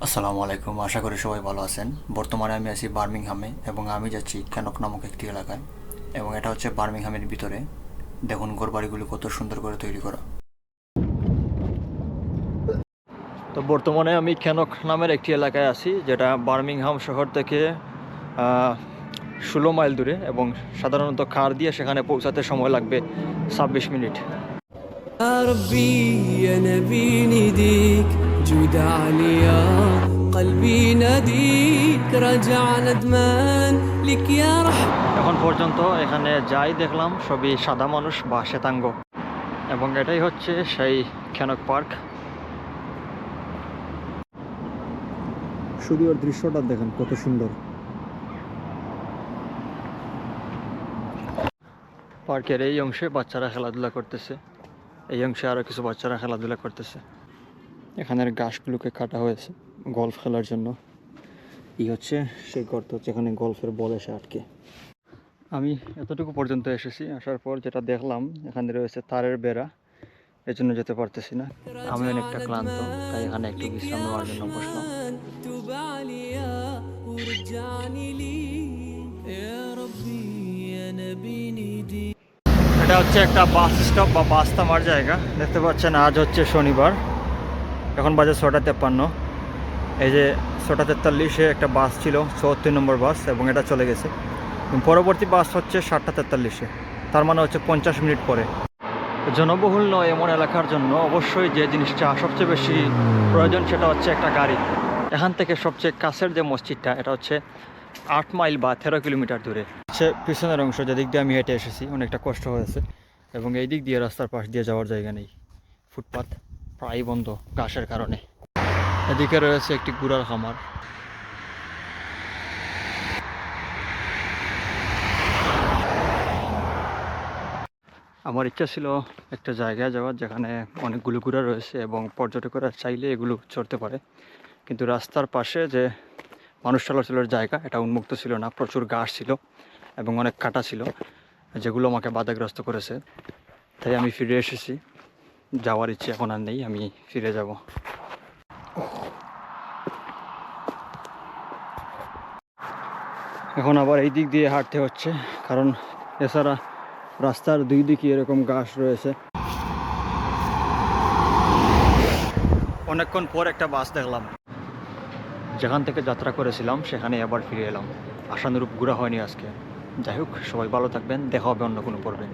আসসালামু আলাইকুম, আশা করি সবাই ভালো আছেন। বর্তমানে আমি আছি বার্মিংহামে এবং আমি যাচ্ছি ক্যানক নামক একটি এলাকায়, এবং এটা হচ্ছে বার্মিংহামের ভিতরে। দেখুন ঘরবাড়িগুলো কত সুন্দর করে তৈরি করা। তো বর্তমানে আমি ক্যানক নামের একটি এলাকায় আছি, যেটা বার্মিংহাম শহর থেকে 16 মাইল দূরে, এবং সাধারণত কার দিয়ে সেখানে পৌঁছাতে সময় লাগবে 26 মিনিট। يا ربي يا نبي نديك جود عليا قلبي ناديك رجع ندمان لك يا رحمة এখন পর্যন্ত এখানে যাই দেখলাম সবই সাদা মানুষ বা শ্বেতাঙ্গ, এবং এটাই হচ্ছে সেই ক্যানক পার্ক। শুধু ওর দৃশ্যটা দেখেন কত সুন্দর। পার্কের এই অংশে বাচ্চারা খেলাধুলা করতেছে, এই অংশে আরও কিছু বাচ্চারা খেলাধুলা করতেছে। এখানের ঘাসগুলোকে কাটা হয়েছে গল্ফ খেলার জন্য। এই হচ্ছে সেই গর্ত যেখানে গল্ফের বল এসে আটকে। আমি এতটুকু পর্যন্ত এসেছি, আসার পর যেটা দেখলাম এখানে রয়েছে তারের বেড়া, এই জন্য যেতে পারতেছি না। আমি رجع অনেকটা ক্লান্ত, তাই ندمان এখানে একটু لك বিশ্রাম يا নেওয়ার জন্য বসলাম। رحمن توب عليا ورجعني لي يا ربي يا نبي نديك এটা হচ্ছে একটা বাস স্টপ বা বাস থামার জায়গা। দেখতে পাচ্ছেন আজ হচ্ছে শনিবার, এখন বাজে 6:53। এই যে 6:43-এ একটা বাস ছিল, 74 নম্বর বাস, এবং এটা চলে গেছে। পরবর্তী বাস হচ্ছে 7:43-এ, তার মানে হচ্ছে 50 মিনিট পরে। জনবহুল নয় এমন এলাকার জন্য অবশ্যই যে জিনিসটা সবচেয়ে বেশি প্রয়োজন সেটা হচ্ছে একটা গাড়ি। এখান থেকে সবচেয়ে কাছের যে মসজিদটা, এটা হচ্ছে 8 মাইল বা 13 কিলোমিটার দূরে। হচ্ছে পিছনের অংশ, যেদিক দিয়ে আমি হেঁটে এসেছি, অনেকটা কষ্ট হয়েছে, এবং এই দিক দিয়ে রাস্তার পাশ দিয়ে যাওয়ার জায়গা নেই। ফুটপাত প্রায় বন্ধ ঘাসের কারণে। এদিকে রয়েছে একটি গুড়ার খামার। আমার ইচ্ছা ছিল একটা জায়গায় যাওয়ার যেখানে অনেকগুলো ঘোড়া রয়েছে এবং পর্যটকরা চাইলে এগুলো চড়তে পারে, কিন্তু রাস্তার পাশে যে মানুষ চলাচলের জায়গা এটা উন্মুক্ত ছিল না, প্রচুর ঘাস ছিল এবং অনেক কাটা ছিল, যেগুলো আমাকে বাধাগ্রস্ত করেছে। তাই আমি ফিরে এসেছি, যাওয়ার ইচ্ছে এখন আর নেই, আমি ফিরে যাব। এখন আবার এই দিক দিয়ে হাঁটতে হচ্ছে, কারণ এছাড়া রাস্তার দুই দিকে এরকম ঘাস রয়েছে। অনেকক্ষণ পর একটা বাস দেখলাম, যেখান থেকে যাত্রা করেছিলাম সেখানে আবার ফিরে এলাম। আশানুরূপ ঘোরা হয়নি আজকে। যাই হোক, সবাই ভালো থাকবেন, দেখা হবে অন্য কোনো পর্বে।